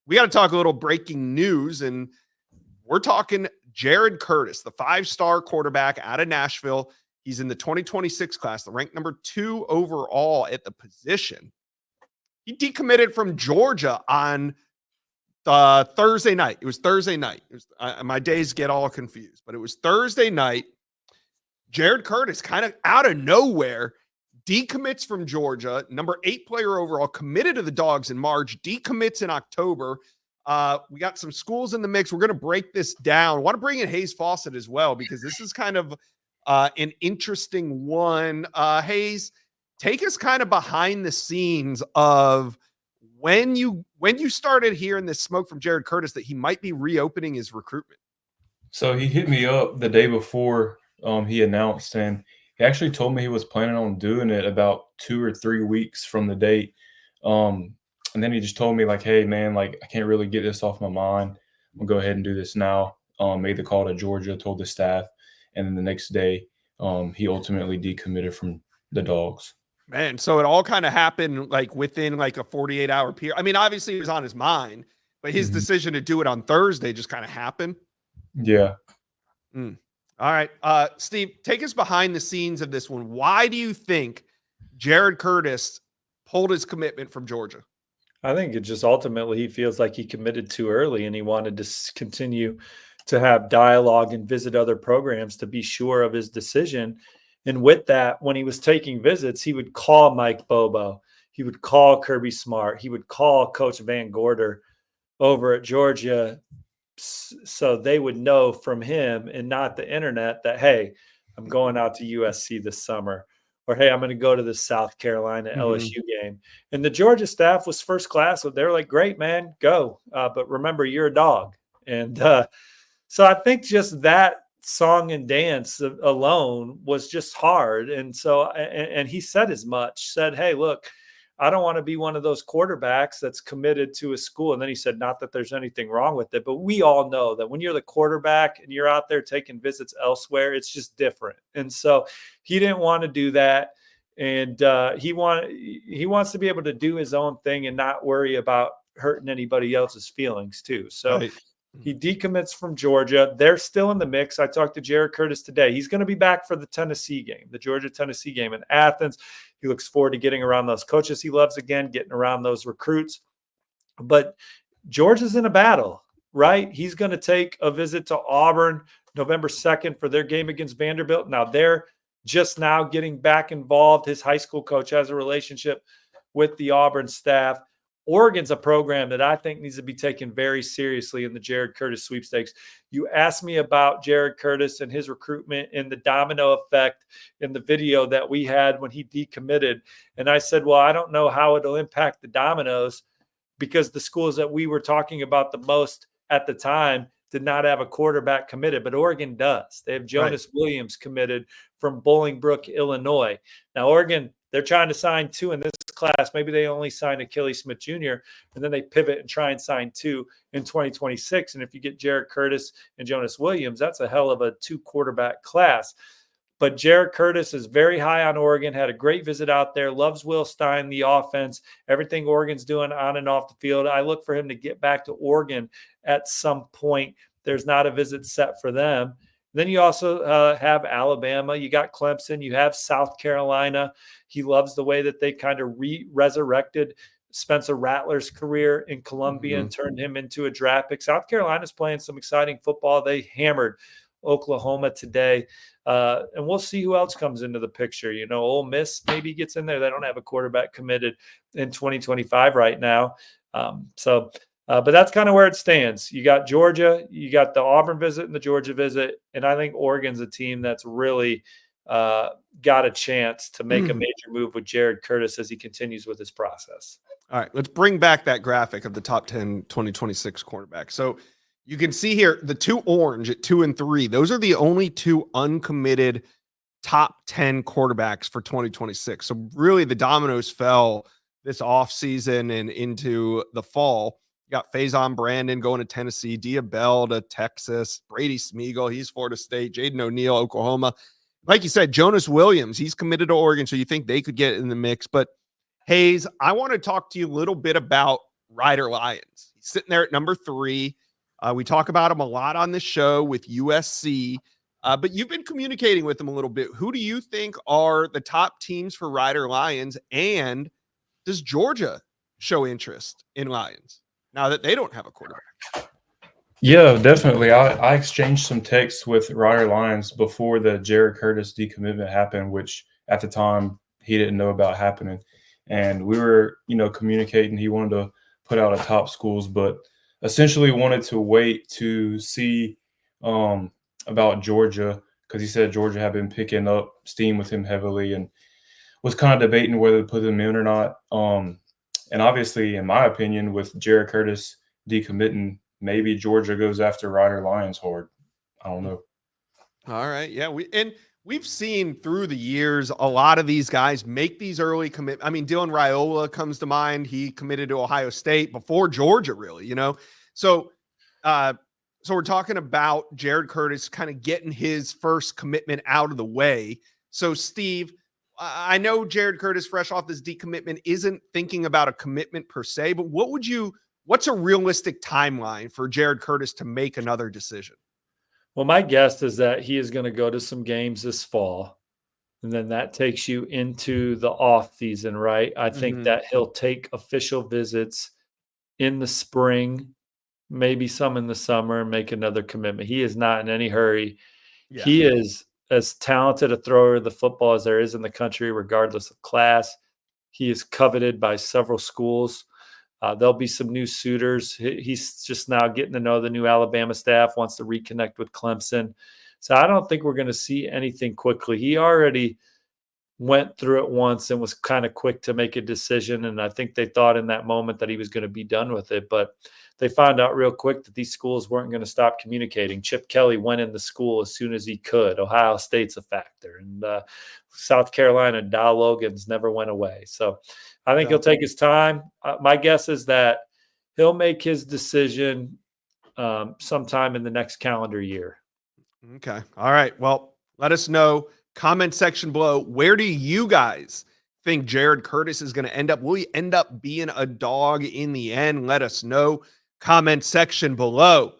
we got to talk a little breaking news, and we're talking Jared Curits, the 5-star quarterback out of Nashville. He's in the 2026 class, the ranked number 2 overall at the position. He decommitted from Georgia on Thursday night. It was Thursday night. My days get all confused, but it was Thursday night. Jared Curits, kind of out of nowhere, decommits from Georgia, number 8 player overall, committed to the Dogs in March, decommits in October. We got some schools in the mix. We're going to break this down. I want to bring in Hayes Fawcett as well, because this is kind of an interesting one. Hayes, take us kind of behind the scenes of when you started hearing this smoke from Jared Curits that he might be reopening his recruitment. So he hit me up the day before he announced, and he actually told me he was planning on doing it about 2 or 3 weeks from the date. And then he just told me, like, hey, man, like, I can't really get this off my mind. I'm going to go ahead and do this now. Made the call to Georgia, told the staff. And then the next day, he ultimately decommitted from the Dogs. Man, so it all kind of happened like within like a 48-hour period. I mean, obviously it was on his mind, but his decision to do it on Thursday just kind of happened. Yeah. All right. Steve, take us behind the scenes of this one. Why do you think Jared Curits pulled his commitment from Georgia? I think it just ultimately he feels like he committed too early, and he wanted to continue to have dialogue and visit other programs to be sure of his decision. And with that, when he was taking visits, he would call Mike Bobo. He would call Kirby Smart. He would call Coach Van Gorder over at Georgia, so they would know from him and not the internet that, hey, I'm going out to USC this summer, or, hey, I'm going to go to the South Carolina LSU game. And the Georgia staff was first class. So they were like, great, man, go. But remember, you're a dog. And so I think just that song and dance alone was just hard. And so, and he said as much, said, hey, look, I don't want to be one of those quarterbacks that's committed to a school. And then he said, not that there's anything wrong with it, but we all know that when you're the quarterback and you're out there taking visits elsewhere, it's just different. And so he didn't want to do that. And he wants to be able to do his own thing and not worry about hurting anybody else's feelings too. So right. He decommits from Georgia. They're still in the mix. I talked to Jared Curits today. He's going to be back for the Tennessee game, the Georgia-Tennessee game in Athens. He looks forward to getting around those coaches he loves again, getting around those recruits. But Georgia's in a battle, right? He's going to take a visit to Auburn November 2nd for their game against Vanderbilt. Now, they're just now getting back involved. His high school coach has a relationship with the Auburn staff. Oregon's a program that I think needs to be taken very seriously in the Jared Curits sweepstakes. You asked me about Jared Curits and his recruitment and the domino effect in the video that we had when he decommitted. And I said, well, I don't know how it'll impact the dominoes, because the schools that we were talking about the most at the time did not have a quarterback committed, but Oregon does. They have Jonas Williams committed from Bolingbrook, Illinois. Now, Oregon, they're trying to sign 2 in this class. Maybe they only sign Achilles Smith Jr., and then they pivot and try and sign 2 in 2026. And if you get Jared Curits and Jonas Williams, that's a hell of a 2 quarterback class. But Jared Curits is very high on Oregon, had a great visit out there, loves Will Stein, the offense, everything Oregon's doing on and off the field. I look for him to get back to Oregon at some point. There's not a visit set for them. Then you also have Alabama. You got Clemson. You have South Carolina. He loves the way that they kind of resurrected Spencer Rattler's career in Columbia and turned him into a draft pick. South Carolina's playing some exciting football. They hammered Oklahoma today. And we'll see who else comes into the picture. You know, Ole Miss maybe gets in there. They don't have a quarterback committed in 2025 right now. But that's kind of where it stands. You got Georgia, you got the Auburn visit and the Georgia visit, and I think Oregon's a team that's really got a chance to make a major move with Jared Curits as he continues with his process. All right, let's bring back that graphic of the top 10 2026 quarterbacks. So you can see here the 2 orange at 2 and 3. Those are the only 2 uncommitted top 10 quarterbacks for 2026. So really the dominoes fell this offseason and into the fall. You got Faison Brandon going to Tennessee, Dia Bell to Texas, Brady Smeagol, he's Florida State, Jaden O'Neal, Oklahoma. Like you said, Jonas Williams, he's committed to Oregon, so you think they could get in the mix. But Hayes, I want to talk to you a little bit about Ryder Lyons. He's sitting there at number 3. We talk about him a lot on this show with USC, but you've been communicating with him a little bit. Who do you think are the top teams for Ryder Lyons, and does Georgia show interest in Lyons now that they don't have a quarterback? Yeah, definitely. I exchanged some texts with Ryder Lyons before the Jared Curits decommitment happened, which at the time he didn't know about happening. And we were, communicating. He wanted to put out a top schools, but essentially wanted to wait to see about Georgia, because he said Georgia had been picking up steam with him heavily and was kind of debating whether to put him in or not. And obviously, in my opinion, with Jared Curits decommitting, maybe Georgia goes after Ryder Lyons hard. I don't know. All right. Yeah. We've seen through the years a lot of these guys make these early commit. I mean, Dylan Raiola comes to mind. He committed to Ohio State before Georgia, really, So we're talking about Jared Curits kind of getting his first commitment out of the way. So, Steve, I know Jared Curits, fresh off this decommitment, isn't thinking about a commitment per se, but what's a realistic timeline for Jared Curits to make another decision? Well, my guess is that he is going to go to some games this fall, and then that takes you into the off season, right? I think that he'll take official visits in the spring, maybe some in the summer, and make another commitment. He is not in any hurry. Yeah. He is as talented a thrower of the football as there is in the country, regardless of class. He is coveted by several schools. There'll be some new suitors. He's just now getting to know the new Alabama staff, wants to reconnect with Clemson. So I don't think we're going to see anything quickly. He already went through it once and was kind of quick to make a decision. And I think they thought in that moment that he was going to be done with it. But they found out real quick that these schools weren't going to stop communicating. Chip Kelly went into school as soon as he could. Ohio State's a factor. And South Carolina, Dow Logans never went away. So I think he'll take his time. My guess is that he'll make his decision sometime in the next calendar year. Okay. All right. Well, let us know. Comment section below. Where do you guys think Jared Curits is going to end up? Will he end up being a dog in the end? Let us know. Comment section below.